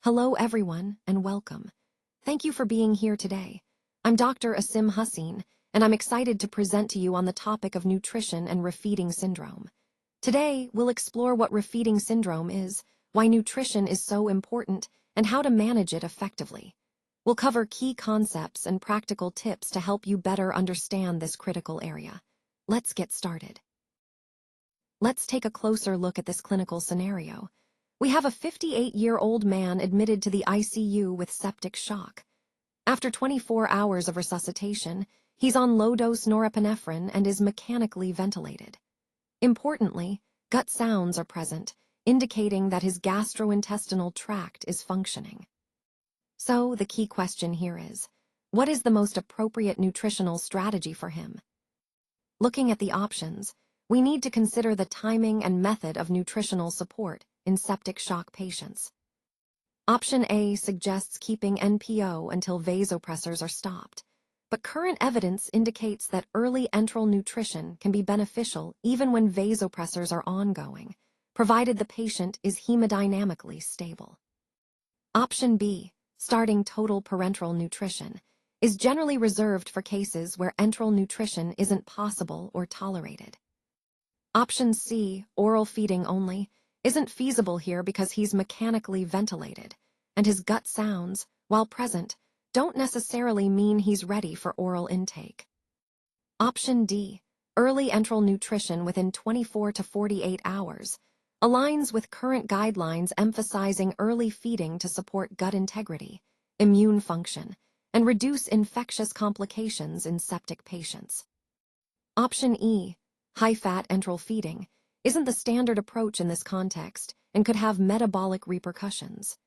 Hello everyone, and welcome. Thank you for being here today. I'm Dr. Asim Haseen, and I'm excited to present to you on the topic of nutrition and refeeding syndrome. Today, we'll explore what refeeding syndrome is, why nutrition is so important, and how to manage it effectively. We'll cover key concepts and practical tips to help you better understand this critical area. Let's get started. Let's take a closer look at this clinical scenario. We have a 58-year-old man admitted to the ICU with septic shock. After 24 hours of resuscitation, he's on low-dose norepinephrine and is mechanically ventilated. Importantly, gut sounds are present, indicating that his gastrointestinal tract is functioning. So, the key question here is, what is the most appropriate nutritional strategy for him? Looking at the options, we need to consider the timing and method of nutritional support in septic shock patients. Option A suggests keeping NPO until vasopressors are stopped, but current evidence indicates that early enteral nutrition can be beneficial even when vasopressors are ongoing, provided the patient is hemodynamically stable. Option B, starting total parenteral nutrition, is generally reserved for cases where enteral nutrition isn't possible or tolerated. Option C, oral feeding only, isn't feasible here because he's mechanically ventilated, and his gut sounds, while present, don't necessarily mean he's ready for oral intake. Option D, early enteral nutrition within 24 to 48 hours, aligns with current guidelines emphasizing early feeding to support gut integrity, immune function, and reduce infectious complications in septic patients. Option E, high-fat enteral feeding, isn't the standard approach in this context and could have metabolic repercussions.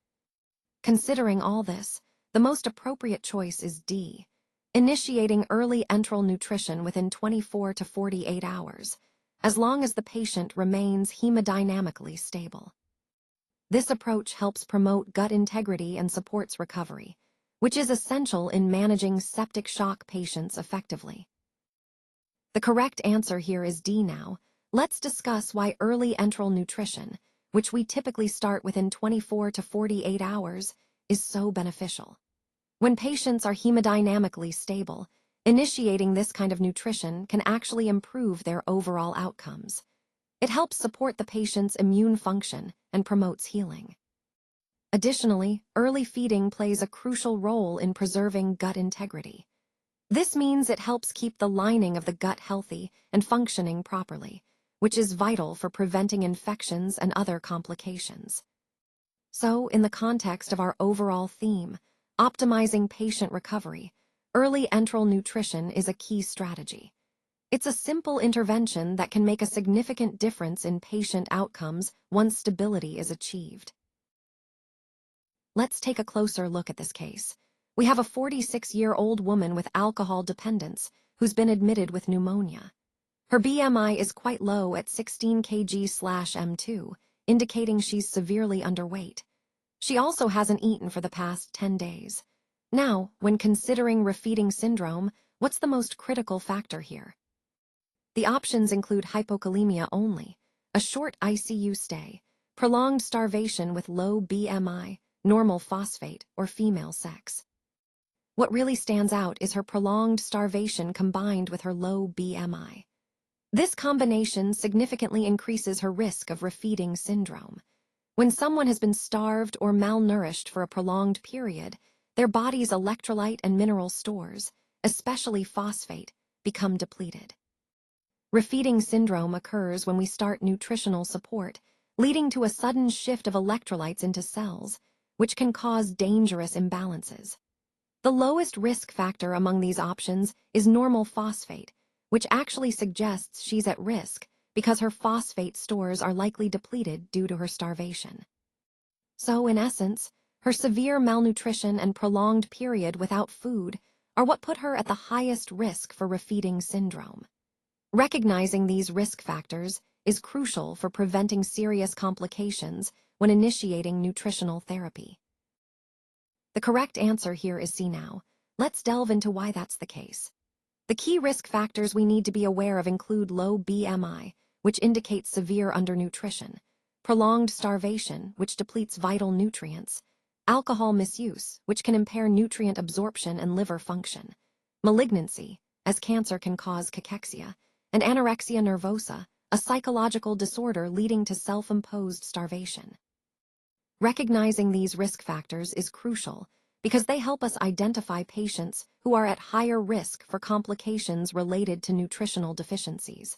Considering all this, the most appropriate choice is D, initiating early enteral nutrition within 24 to 48 hours, as long as the patient remains hemodynamically stable. This approach helps promote gut integrity and supports recovery, which is essential in managing septic shock patients effectively. The correct answer here is D now. Let's discuss why early enteral nutrition, which we typically start within 24 to 48 hours, is so beneficial. When patients are hemodynamically stable, initiating this kind of nutrition can actually improve their overall outcomes. It helps support the patient's immune function and promotes healing. Additionally, early feeding plays a crucial role in preserving gut integrity. This means it helps keep the lining of the gut healthy and functioning properly, which is vital for preventing infections and other complications. So, in the context of our overall theme, optimizing patient recovery, early enteral nutrition is a key strategy. It's a simple intervention that can make a significant difference in patient outcomes once stability is achieved. Let's take a closer look at this case. We have a 46-year-old woman with alcohol dependence who's been admitted with pneumonia. Her BMI is quite low at 16 kg/m2, indicating she's severely underweight. She also hasn't eaten for the past 10 days. Now, when considering refeeding syndrome, what's the most critical factor here? The options include hypokalemia only, a short ICU stay, prolonged starvation with low BMI, normal phosphate, or female sex. What really stands out is her prolonged starvation combined with her low BMI. This combination significantly increases her risk of refeeding syndrome. When someone has been starved or malnourished for a prolonged period, their body's electrolyte and mineral stores, especially phosphate, become depleted. Refeeding syndrome occurs when we start nutritional support, leading to a sudden shift of electrolytes into cells, which can cause dangerous imbalances. The lowest risk factor among these options is normal phosphate, which actually suggests she's at risk because her phosphate stores are likely depleted due to her starvation. So, in essence, her severe malnutrition and prolonged period without food are what put her at the highest risk for refeeding syndrome. Recognizing these risk factors is crucial for preventing serious complications when initiating nutritional therapy. The correct answer here is C now. Let's delve into why that's the case. The key risk factors we need to be aware of include low BMI, which indicates severe undernutrition, prolonged starvation, which depletes vital nutrients, alcohol misuse, which can impair nutrient absorption and liver function, malignancy, as cancer can cause cachexia, and anorexia nervosa, a psychological disorder leading to self-imposed starvation. Recognizing these risk factors is crucial because they help us identify patients who are at higher risk for complications related to nutritional deficiencies.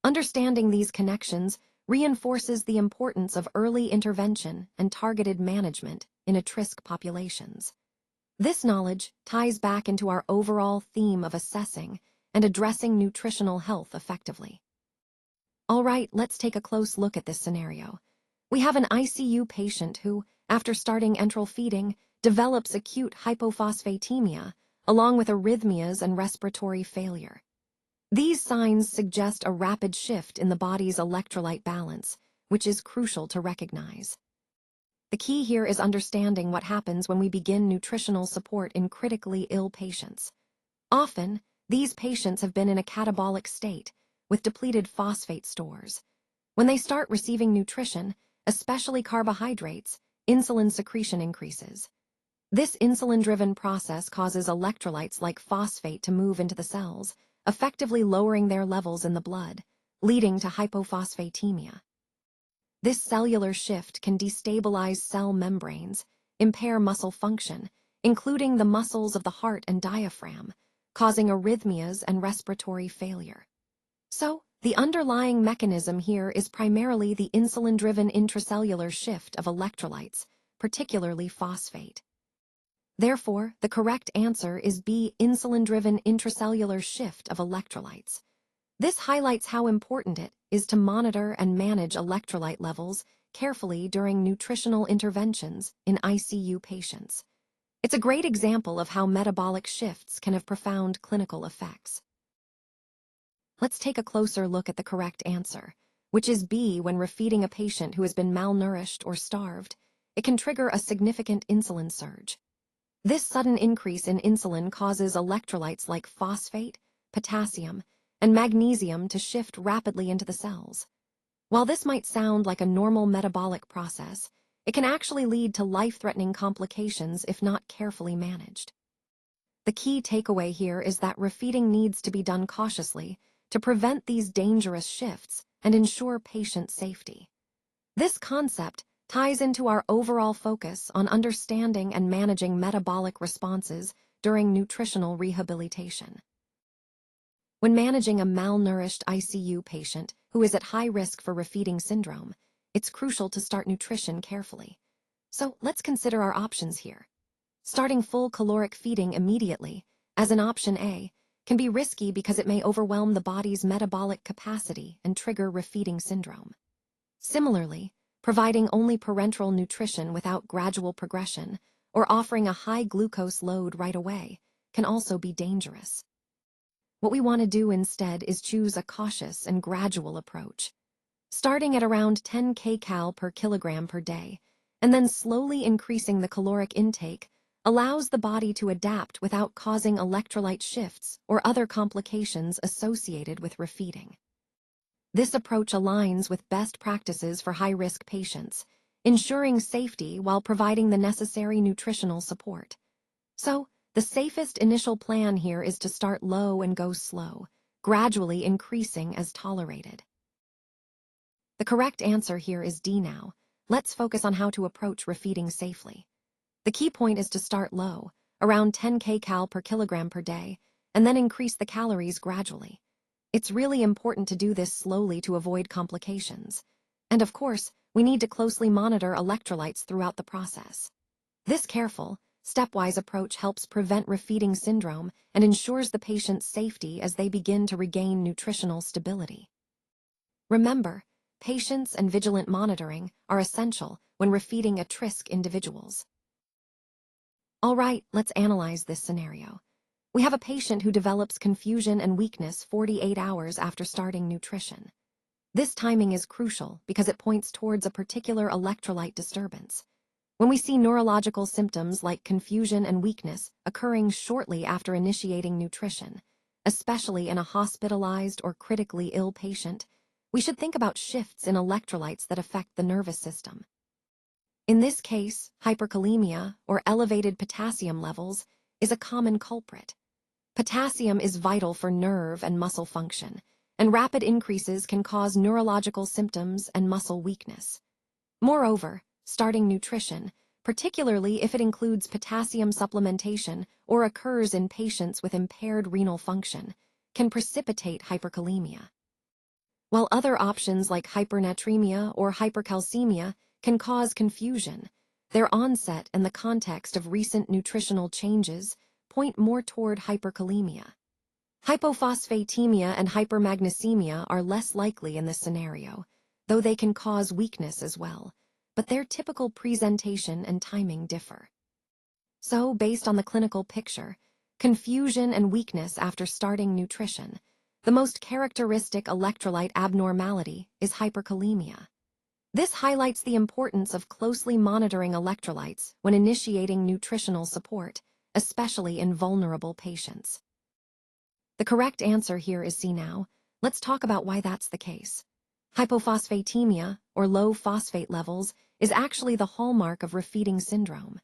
Understanding these connections reinforces the importance of early intervention and targeted management in at-risk populations. This knowledge ties back into our overall theme of assessing and addressing nutritional health effectively. All right, let's take a close look at this scenario. We have an ICU patient who, after starting enteral feeding, develops acute hypophosphatemia, along with arrhythmias and respiratory failure. These signs suggest a rapid shift in the body's electrolyte balance, which is crucial to recognize. The key here is understanding what happens when we begin nutritional support in critically ill patients. Often, these patients have been in a catabolic state, with depleted phosphate stores. When they start receiving nutrition, especially carbohydrates, insulin secretion increases. This insulin-driven process causes electrolytes like phosphate to move into the cells, effectively lowering their levels in the blood, leading to hypophosphatemia. This cellular shift can destabilize cell membranes, impair muscle function, including the muscles of the heart and diaphragm, causing arrhythmias and respiratory failure. So, the underlying mechanism here is primarily the insulin-driven intracellular shift of electrolytes, particularly phosphate. Therefore, the correct answer is B, insulin-driven intracellular shift of electrolytes. This highlights how important it is to monitor and manage electrolyte levels carefully during nutritional interventions in ICU patients. It's a great example of how metabolic shifts can have profound clinical effects. Let's take a closer look at the correct answer, which is B. When refeeding a patient who has been malnourished or starved, it can trigger a significant insulin surge. This sudden increase in insulin causes electrolytes like phosphate, potassium, and magnesium to shift rapidly into the cells. While this might sound like a normal metabolic process, it can actually lead to life-threatening complications if not carefully managed. The key takeaway here is that refeeding needs to be done cautiously to prevent these dangerous shifts and ensure patient safety. This concept ties into our overall focus on understanding and managing metabolic responses during nutritional rehabilitation. When managing a malnourished ICU patient who is at high risk for refeeding syndrome, it's crucial to start nutrition carefully. So let's consider our options here. Starting full caloric feeding immediately, as an option A, can be risky because it may overwhelm the body's metabolic capacity and trigger refeeding syndrome. Similarly, providing only parenteral nutrition without gradual progression or offering a high glucose load right away can also be dangerous. What we want to do instead is choose a cautious and gradual approach, starting at around 10 kcal per kilogram per day, and then slowly increasing the caloric intake allows the body to adapt without causing electrolyte shifts or other complications associated with refeeding. This approach aligns with best practices for high-risk patients, ensuring safety while providing the necessary nutritional support. So, the safest initial plan here is to start low and go slow, gradually increasing as tolerated. The correct answer here is D now. Let's focus on how to approach refeeding safely. The key point is to start low, around 10 kcal per kilogram per day, and then increase the calories gradually. It's really important to do this slowly to avoid complications. And of course, we need to closely monitor electrolytes throughout the process. This careful, stepwise approach helps prevent refeeding syndrome and ensures the patient's safety as they begin to regain nutritional stability. Remember, patience and vigilant monitoring are essential when refeeding at-risk individuals. All right, let's analyze this scenario. We have a patient who develops confusion and weakness 48 hours after starting nutrition. This timing is crucial because it points towards a particular electrolyte disturbance. When we see neurological symptoms like confusion and weakness occurring shortly after initiating nutrition, especially in a hospitalized or critically ill patient, we should think about shifts in electrolytes that affect the nervous system. In this case, hyperkalemia, or elevated potassium levels, is a common culprit. Potassium is vital for nerve and muscle function, and rapid increases can cause neurological symptoms and muscle weakness. Moreover, starting nutrition, particularly if it includes potassium supplementation or occurs in patients with impaired renal function, can precipitate hyperkalemia. While other options like hypernatremia or hypercalcemia can cause confusion, their onset and the context of recent nutritional changes point more toward hyperkalemia. Hypophosphatemia and hypermagnesemia are less likely in this scenario, though they can cause weakness as well, but their typical presentation and timing differ. So, based on the clinical picture, confusion and weakness after starting nutrition, the most characteristic electrolyte abnormality is hyperkalemia. This highlights the importance of closely monitoring electrolytes when initiating nutritional support, especially in vulnerable patients. The correct answer here is C now. Let's talk about why that's the case. Hypophosphatemia, or low phosphate levels, is actually the hallmark of refeeding syndrome.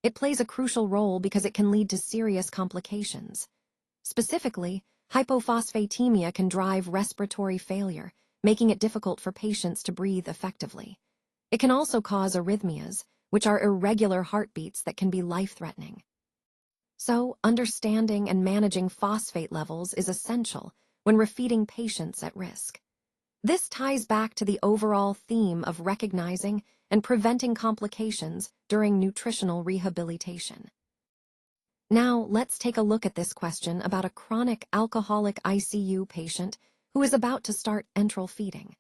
It plays a crucial role because it can lead to serious complications. Specifically, hypophosphatemia can drive respiratory failure, making it difficult for patients to breathe effectively. It can also cause arrhythmias, which are irregular heartbeats that can be life-threatening. So, understanding and managing phosphate levels is essential when refeeding patients at risk. This ties back to the overall theme of recognizing and preventing complications during nutritional rehabilitation. Now, let's take a look at this question about a chronic alcoholic ICU patient who is about to start enteral feeding.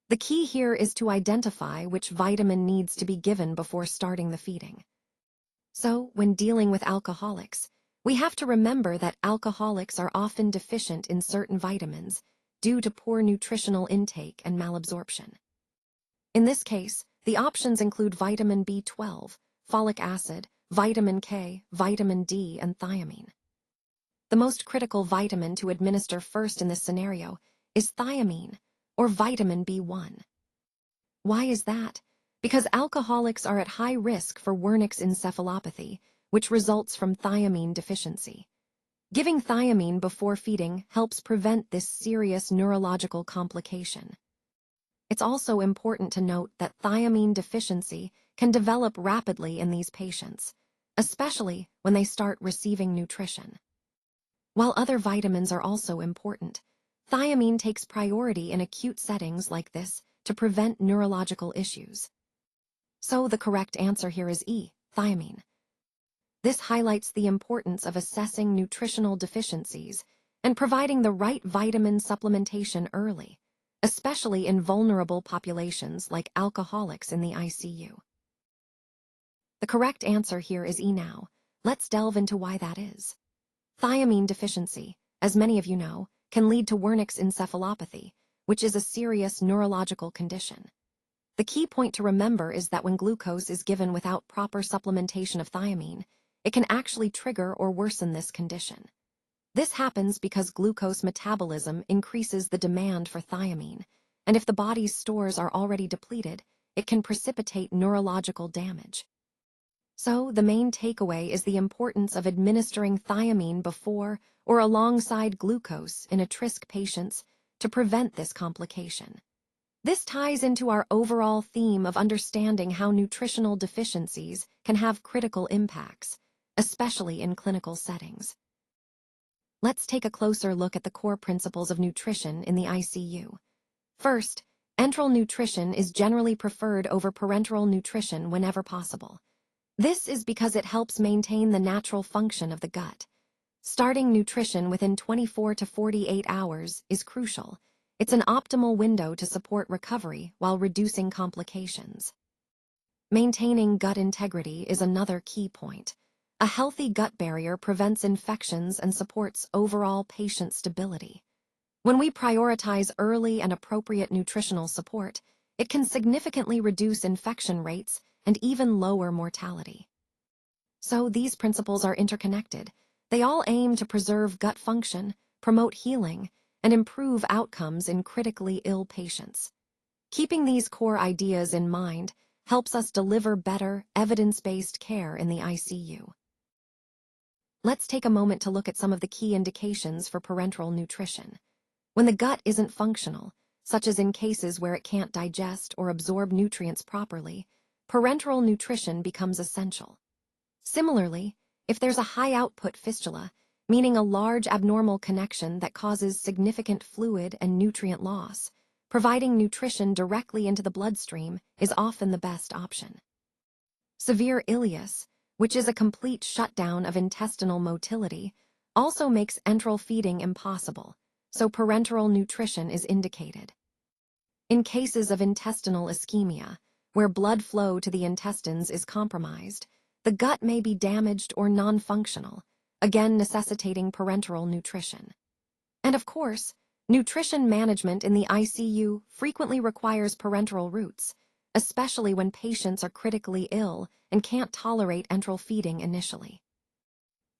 The key here is to identify which vitamin needs to be given before starting the feeding. So, when dealing with alcoholics, we have to remember that alcoholics are often deficient in certain vitamins due to poor nutritional intake and malabsorption. In this case, the options include vitamin B12, folic acid, vitamin K, vitamin D, and thiamine. The most critical vitamin to administer first in this scenario is thiamine, or vitamin B1. Why is that? Because alcoholics are at high risk for Wernicke's encephalopathy, which results from thiamine deficiency. Giving thiamine before feeding helps prevent this serious neurological complication. It's also important to note that thiamine deficiency can develop rapidly in these patients, especially when they start receiving nutrition. While other vitamins are also important, thiamine takes priority in acute settings like this to prevent neurological issues. So the correct answer here is E, thiamine. This highlights the importance of assessing nutritional deficiencies and providing the right vitamin supplementation early, especially in vulnerable populations like alcoholics in the ICU. The correct answer here is E now. Let's delve into why that is. Thiamine deficiency, as many of you know, can lead to Wernicke's encephalopathy, which is a serious neurological condition. The key point to remember is that when glucose is given without proper supplementation of thiamine, it can actually trigger or worsen this condition. This happens because glucose metabolism increases the demand for thiamine, and if the body's stores are already depleted, it can precipitate neurological damage. So, the main takeaway is the importance of administering thiamine before or alongside glucose in at-risk patients to prevent this complication. This ties into our overall theme of understanding how nutritional deficiencies can have critical impacts, especially in clinical settings. Let's take a closer look at the core principles of nutrition in the ICU. First, enteral nutrition is generally preferred over parenteral nutrition whenever possible. This is because it helps maintain the natural function of the gut. Starting nutrition within 24 to 48 hours is crucial. It's an optimal window to support recovery while reducing complications. Maintaining gut integrity is another key point. A healthy gut barrier prevents infections and supports overall patient stability. When we prioritize early and appropriate nutritional support, it can significantly reduce infection rates and even lower mortality. So these principles are interconnected. They all aim to preserve gut function, promote healing, and improve outcomes in critically ill patients. Keeping these core ideas in mind helps us deliver better, evidence-based care in the ICU. Let's take a moment to look at some of the key indications for parenteral nutrition. When the gut isn't functional, such as in cases where it can't digest or absorb nutrients properly, parenteral nutrition becomes essential. Similarly, if there's a high-output fistula, meaning a large abnormal connection that causes significant fluid and nutrient loss, providing nutrition directly into the bloodstream is often the best option. Severe ileus, which is a complete shutdown of intestinal motility, also makes enteral feeding impossible, so parenteral nutrition is indicated. In cases of intestinal ischemia, where blood flow to the intestines is compromised, the gut may be damaged or non-functional, again necessitating parenteral nutrition. And of course, nutrition management in the ICU frequently requires parenteral routes, especially when patients are critically ill and can't tolerate enteral feeding initially.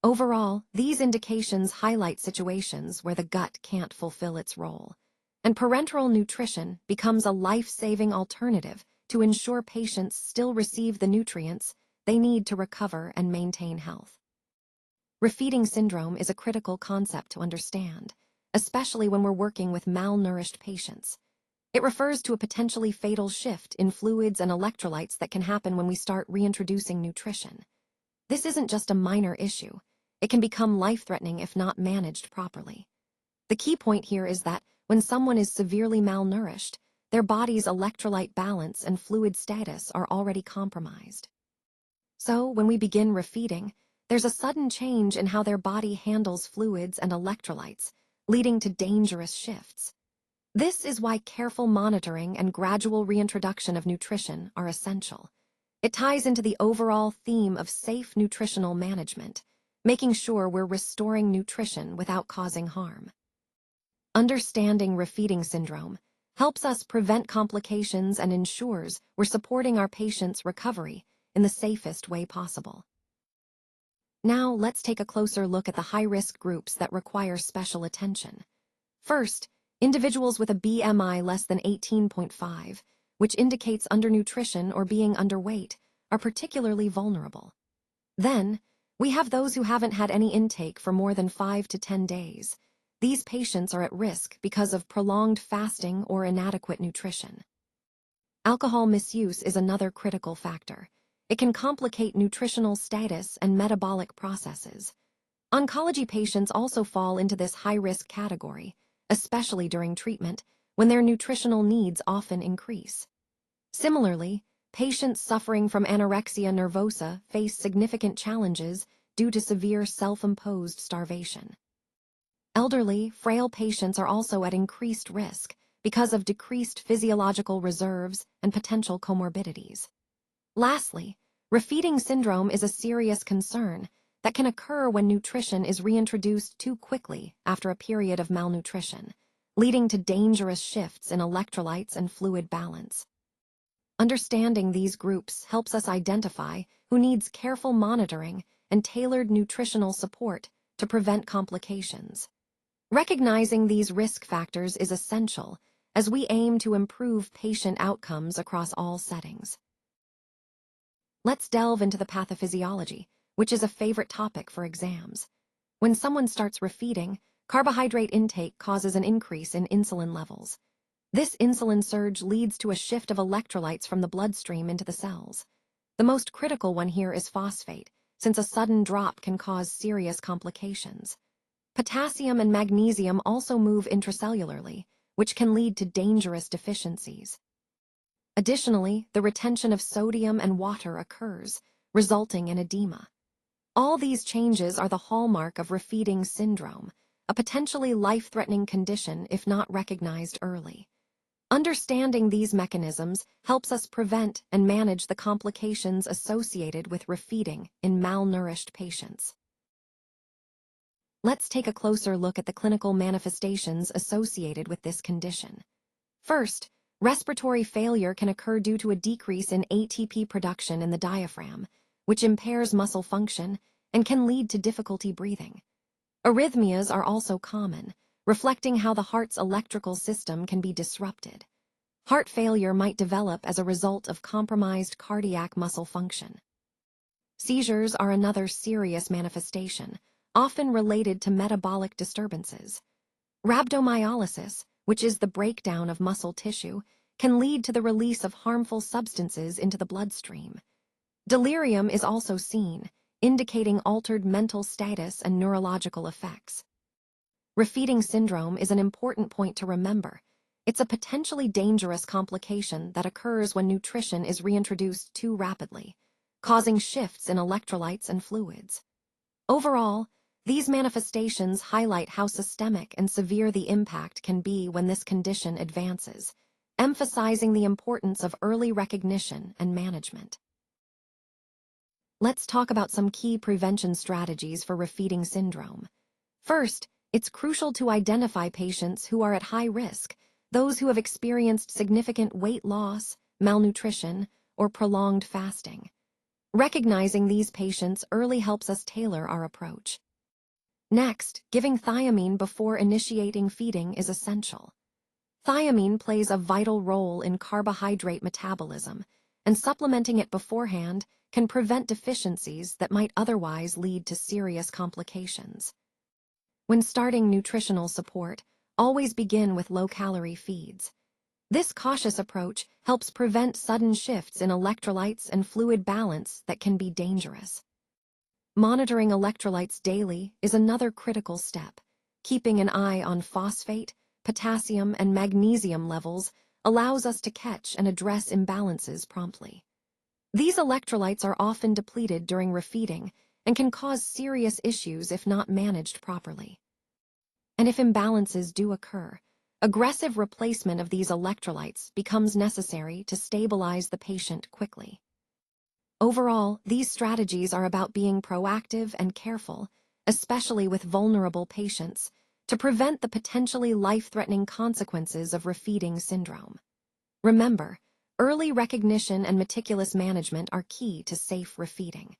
Overall, these indications highlight situations where the gut can't fulfill its role, and parenteral nutrition becomes a life-saving alternative to ensure patients still receive the nutrients they need to recover and maintain health. Refeeding syndrome is a critical concept to understand, especially when we're working with malnourished patients. It refers to a potentially fatal shift in fluids and electrolytes that can happen when we start reintroducing nutrition. This isn't just a minor issue. It can become life-threatening if not managed properly. The key point here is that when someone is severely malnourished, their body's electrolyte balance and fluid status are already compromised. So, when we begin refeeding, there's a sudden change in how their body handles fluids and electrolytes, leading to dangerous shifts. This is why careful monitoring and gradual reintroduction of nutrition are essential. It ties into the overall theme of safe nutritional management, making sure we're restoring nutrition without causing harm. Understanding refeeding syndrome helps us prevent complications and ensures we're supporting our patients' recovery in the safest way possible. Now, let's take a closer look at the high-risk groups that require special attention. First, individuals with a BMI less than 18.5, which indicates undernutrition or being underweight, are particularly vulnerable. Then, we have those who haven't had any intake for more than 5 to 10 days. These patients are at risk because of prolonged fasting or inadequate nutrition. Alcohol misuse is another critical factor. It can complicate nutritional status and metabolic processes. Oncology patients also fall into this high-risk category, especially during treatment, when their nutritional needs often increase. Similarly, patients suffering from anorexia nervosa face significant challenges due to severe self-imposed starvation. Elderly, frail patients are also at increased risk because of decreased physiological reserves and potential comorbidities. Lastly, refeeding syndrome is a serious concern that can occur when nutrition is reintroduced too quickly after a period of malnutrition, leading to dangerous shifts in electrolytes and fluid balance. Understanding these groups helps us identify who needs careful monitoring and tailored nutritional support to prevent complications. Recognizing these risk factors is essential as we aim to improve patient outcomes across all settings. Let's delve into the pathophysiology, which is a favorite topic for exams. When someone starts refeeding, carbohydrate intake causes an increase in insulin levels. This insulin surge leads to a shift of electrolytes from the bloodstream into the cells. The most critical one here is phosphate, since a sudden drop can cause serious complications. Potassium and magnesium also move intracellularly, which can lead to dangerous deficiencies. Additionally, the retention of sodium and water occurs, resulting in edema. All these changes are the hallmark of refeeding syndrome, a potentially life-threatening condition if not recognized early. Understanding these mechanisms helps us prevent and manage the complications associated with refeeding in malnourished patients. Let's take a closer look at the clinical manifestations associated with this condition. First, respiratory failure can occur due to a decrease in ATP production in the diaphragm, which impairs muscle function and can lead to difficulty breathing. Arrhythmias are also common, reflecting how the heart's electrical system can be disrupted. Heart failure might develop as a result of compromised cardiac muscle function. Seizures are another serious manifestation, often related to metabolic disturbances. Rhabdomyolysis, which is the breakdown of muscle tissue, can lead to the release of harmful substances into the bloodstream. Delirium is also seen, indicating altered mental status and neurological effects. Refeeding syndrome is an important point to remember. It's a potentially dangerous complication that occurs when nutrition is reintroduced too rapidly, causing shifts in electrolytes and fluids. Overall, these manifestations highlight how systemic and severe the impact can be when this condition advances, emphasizing the importance of early recognition and management. Let's talk about some key prevention strategies for refeeding syndrome. First, it's crucial to identify patients who are at high risk, those who have experienced significant weight loss, malnutrition, or prolonged fasting. Recognizing these patients early helps us tailor our approach. Next, giving thiamine before initiating feeding is essential. Thiamine plays a vital role in carbohydrate metabolism, and supplementing it beforehand can prevent deficiencies that might otherwise lead to serious complications. When starting nutritional support, always begin with low-calorie feeds. This cautious approach helps prevent sudden shifts in electrolytes and fluid balance that can be dangerous. Monitoring electrolytes daily is another critical step. Keeping an eye on phosphate, potassium, and magnesium levels allows us to catch and address imbalances promptly. These electrolytes are often depleted during refeeding and can cause serious issues if not managed properly. And if imbalances do occur, aggressive replacement of these electrolytes becomes necessary to stabilize the patient quickly. Overall, these strategies are about being proactive and careful, especially with vulnerable patients, to prevent the potentially life-threatening consequences of refeeding syndrome. Remember, early recognition and meticulous management are key to safe refeeding.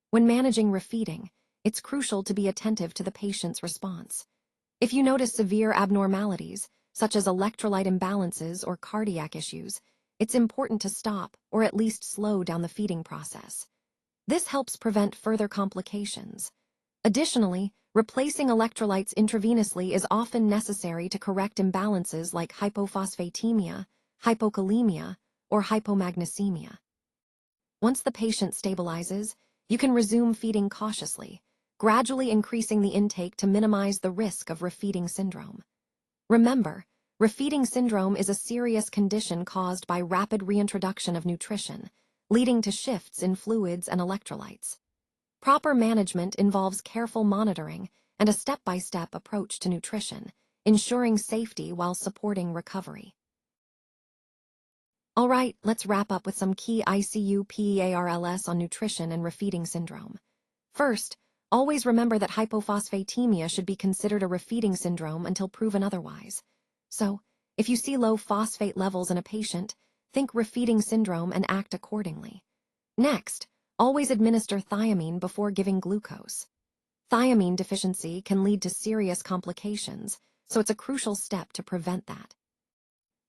When managing refeeding, it's crucial to be attentive to the patient's response. If you notice severe abnormalities, such as electrolyte imbalances or cardiac issues, it's important to stop or at least slow down the feeding process. This helps prevent further complications. Additionally, replacing electrolytes intravenously is often necessary to correct imbalances like hypophosphatemia, hypokalemia, or hypomagnesemia. Once the patient stabilizes, you can resume feeding cautiously, gradually increasing the intake to minimize the risk of refeeding syndrome. Remember, refeeding syndrome is a serious condition caused by rapid reintroduction of nutrition, leading to shifts in fluids and electrolytes. Proper management involves careful monitoring and a step-by-step approach to nutrition, ensuring safety while supporting recovery. All right, let's wrap up with some key ICU PARLS on nutrition and refeeding syndrome. First, always remember that hypophosphatemia should be considered a refeeding syndrome until proven otherwise. So, if you see low phosphate levels in a patient, think refeeding syndrome and act accordingly. Next, always administer thiamine before giving glucose. Thiamine deficiency can lead to serious complications, so it's a crucial step to prevent that.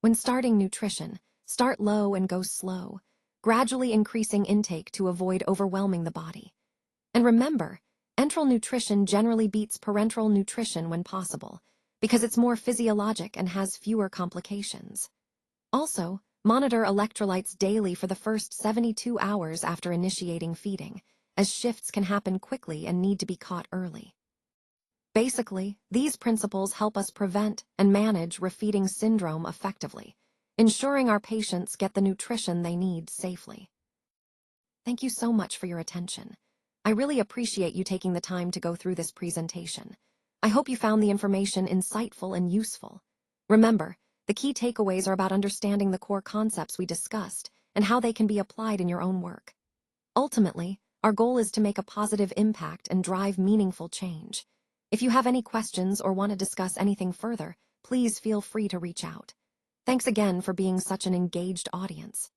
When starting nutrition, start low and go slow, gradually increasing intake to avoid overwhelming the body. And remember, enteral nutrition generally beats parenteral nutrition when possible, because it's more physiologic and has fewer complications. Also, monitor electrolytes daily for the first 72 hours after initiating feeding, as shifts can happen quickly and need to be caught early. Basically, these principles help us prevent and manage refeeding syndrome effectively, ensuring our patients get the nutrition they need safely. Thank you so much for your attention. I really appreciate you taking the time to go through this presentation. I hope you found the information insightful and useful. Remember, the key takeaways are about understanding the core concepts we discussed and how they can be applied in your own work. Ultimately, our goal is to make a positive impact and drive meaningful change. If you have any questions or want to discuss anything further, please feel free to reach out. Thanks again for being such an engaged audience.